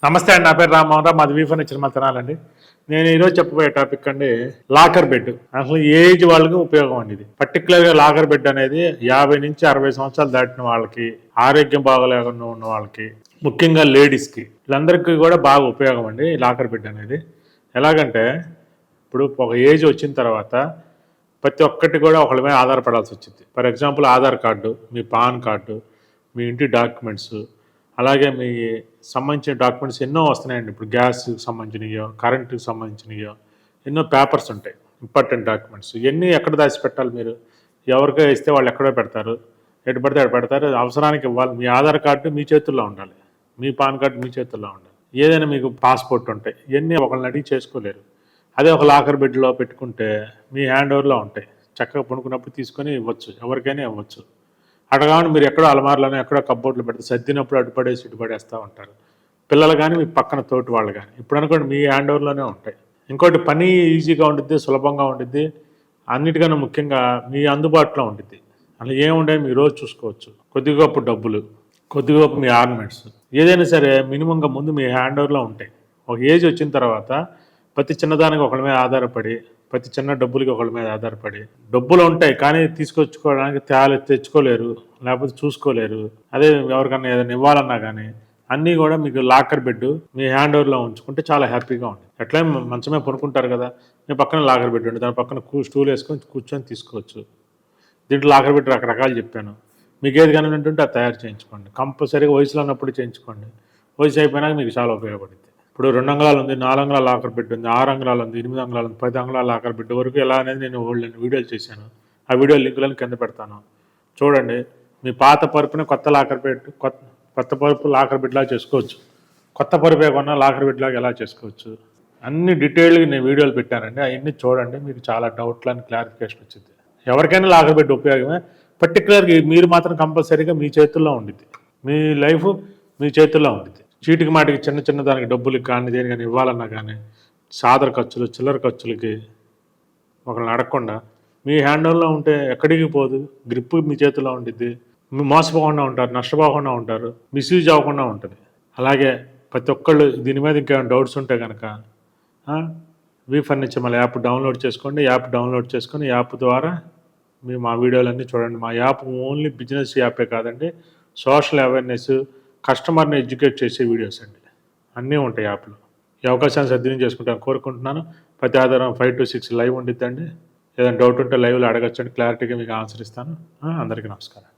నమస్తే అండి, నా పేరు రామ్మోహన్ రావు, మాది వీ ఫర్నిచర్ మతనాలండి. నేను ఈరోజు చెప్పబోయే టాపిక్ అండి లాకర్ బెడ్. అసలు ఏజ్ వాళ్ళకి ఉపయోగం అండి ఇది. పర్టికులర్గా లాకర్ బెడ్ అనేది 50 నుంచి 60 సంవత్సరాలు దాటిన వాళ్ళకి, ఆరోగ్యం బాగలేకుండా ఉన్న వాళ్ళకి, ముఖ్యంగా లేడీస్కి, వీళ్ళందరికీ కూడా బాగా ఉపయోగం అండి ఈ లాకర్ బెడ్ అనేది. ఎలాగంటే ఇప్పుడు ఒక ఏజ్ వచ్చిన తర్వాత ప్రతి ఒక్కటి కూడా ఒకళ్ళ మీద ఆధారపడాల్సి వచ్చింది. ఫర్ ఎగ్జాంపుల్ ఆధార్ కార్డు, మీ పాన్ కార్డు, మీ ఇంటి డాక్యుమెంట్స్, అలాగే మీ సంబంధించిన డాక్యుమెంట్స్ ఎన్నో వస్తున్నాయండి. ఇప్పుడు గ్యాస్కి సంబంధించినయో, కరెంటుకి సంబంధించినయో ఎన్నో పేపర్స్ ఉంటాయి, ఇంపార్టెంట్ డాక్యుమెంట్స్. ఇవన్నీ ఎక్కడ దాచిపెట్టాలి మీరు? ఎవరికో ఇస్తే వాళ్ళు ఎక్కడో పెడతారు, ఎటు పడితే ఎక్కడ పెడతారు. అవసరానికి ఇవ్వాలి. మీ ఆధార్ కార్డు మీ చేతుల్లో ఉండాలి, మీ పాన్ కార్డు మీ చేతుల్లో ఉండాలి. ఏదైనా మీకు పాస్పోర్ట్ ఉంటాయి, ఇవన్నీ ఒకళ్ళని అడిగి చేసుకోలేరు. అదే ఒక లాకర్ బెడ్లో పెట్టుకుంటే మీ హ్యాండ్ ఓవర్లో ఉంటాయి. చక్కగా పడుకున్నప్పుడు తీసుకొని ఇవ్వచ్చు, ఎవరికైనా ఇవ్వచ్చు. అడగాని మీరు ఎక్కడో అలమార్లోనే ఎక్కడో కబ్బోర్డ్లో పెడితే సర్దినప్పుడు అటుపడేసి ఇటుపడేస్తూ ఉంటారు పిల్లలు కానీ, మీ పక్కన తోటి వాళ్ళు కానీ. ఇప్పుడు అనుకోండి మీ హ్యాండ్ ఓవర్లోనే ఉంటాయి. ఇంకోటి పని ఈజీగా ఉండిద్ది, సులభంగా ఉండిద్ది, అన్నిటికన్నా ముఖ్యంగా మీ అందుబాటులో ఉండిద్ది. అలా ఏముండే మీ రోజు చూసుకోవచ్చు. కొద్ది గొప్ప డబ్బులు, కొద్ది గొప్ప మీ ఆర్నమెంట్స్, ఏదైనా సరే మినిమంగా ముందు మీ హ్యాండ్ ఓవర్లో ఉంటాయి. ఒక ఏజ్ వచ్చిన తర్వాత ప్రతి చిన్నదానికి ఒకళ్ళ మీద ఆధారపడి, ప్రతి చిన్న డబ్బులకి ఒకళ్ళ మీద ఆధారపడి, డబ్బులు ఉంటాయి కానీ తీసుకొచ్చుకోవడానికి తెచ్చుకోలేరు, లేకపోతే చూసుకోలేరు. అదే ఎవరికన్నా ఏదైనా ఇవ్వాలన్నా కానీ అన్నీ కూడా మీకు లాకర్ బెడ్ మీ హ్యాండ్ ఓవర్లో ఉంచుకుంటే చాలా హ్యాపీగా ఉంటుంది. ఎట్లా మంచమే కొనుక్కుంటారు కదా, మీ పక్కన లాకర్ బెడ్ ఉంటుంది, దాని పక్కన స్టూల్ వేసుకొని కూర్చొని తీసుకోవచ్చు. దీంట్లో లాకర్ బెడ్ రకరకాలు చెప్పాను. మీకు ఏది కన్వీనియంట్ ఉంటే అది తయారు చేయించుకోండి. కంపల్సరీగా వయసులో ఉన్నప్పుడు చేయించుకోండి. వయసు అయిపోయినాక మీకు చాలా ఉపయోగపడుతుంది. ఇప్పుడు 2 అంగుళాలు ఉంది, 4 అంగుళాల లాకర్ బెడ్ ఉంది, 6 అంగుళాలు ఉంది, 8 అంగుళాలు ఉంది, 10 అంగుళాల లాకర్ బెడ్ వరకు ఎలా అనేది నేను వీడియోలు చేశాను. ఆ వీడియో లింకులను కింద పెడతాను, చూడండి. మీ పాత పరుపుని కొత్త లాకర్ బెడ్, కొత్త పరుపు లాకర్ బెడ్ లాగా చేసుకోవచ్చు. కొత్త పరుపు ఏమన్నా లాకర్ బెడ్ లాగా ఎలా చేసుకోవచ్చు అన్ని డీటెయిల్గా నేను వీడియోలు పెట్టానండి. అవన్నీ చూడండి, మీకు చాలా డౌట్లని క్లారిఫికేషన్ వచ్చింది. ఎవరికైనా లాకర్ బెడ్ ఉపయోగమే. పర్టికులర్గా మీరు మాత్రం కంపల్సరీగా మీ చేతుల్లో ఉండిద్ది. మీ లైఫ్ మీ చేతుల్లో ఉండిద్ది. చీటికి మాటికి చిన్న చిన్న దానికి డబ్బులకి కానీ దేని కానీ ఇవ్వాలన్నా కానీ, సాదర ఖర్చులు, చిల్లర ఖర్చులకి ఒకరిని అడగకుండా మీ హ్యాండిల్లో ఉంటే ఎక్కడికి పోదు. గ్రిప్ మీ చేతిలో ఉండిద్ది. మీ మోసపోకుండా ఉంటారు, నష్టపోకుండా ఉంటారు, మిస్యూజ్ అవ్వకుండా ఉంటుంది. అలాగే ప్రతి ఒక్కళ్ళు దీని మీద ఇంకేమైనా డౌట్స్ ఉంటే కనుక వీ ఫర్నిచర్ మళ్ళీ యాప్ డౌన్లోడ్ చేసుకోండి. యాప్ డౌన్లోడ్ చేసుకొని యాప్ ద్వారా మీరు మా వీడియోలన్నీ చూడండి. మా యాప్ ఓన్లీ బిజినెస్ యాపే కాదండి, సోషల్ అవేర్నెస్, కస్టమర్ని ఎడ్యుకేట్ చేసే వీడియోస్ అండి, అన్నీ ఉంటాయి యాప్లో. ఈ అవకాశాన్ని సద్వినియోగం చేసుకుంటాను కోరుకుంటున్నాను. ప్రతి ఆధారం 5 to 6 లైవ్ ఉండిద్దండి. ఏదైనా డౌట్ ఉంటే లైవ్లో అడగచ్చండి, క్లారిటీగా మీకు ఆన్సర్ ఇస్తాను. అందరికీ నమస్కారం.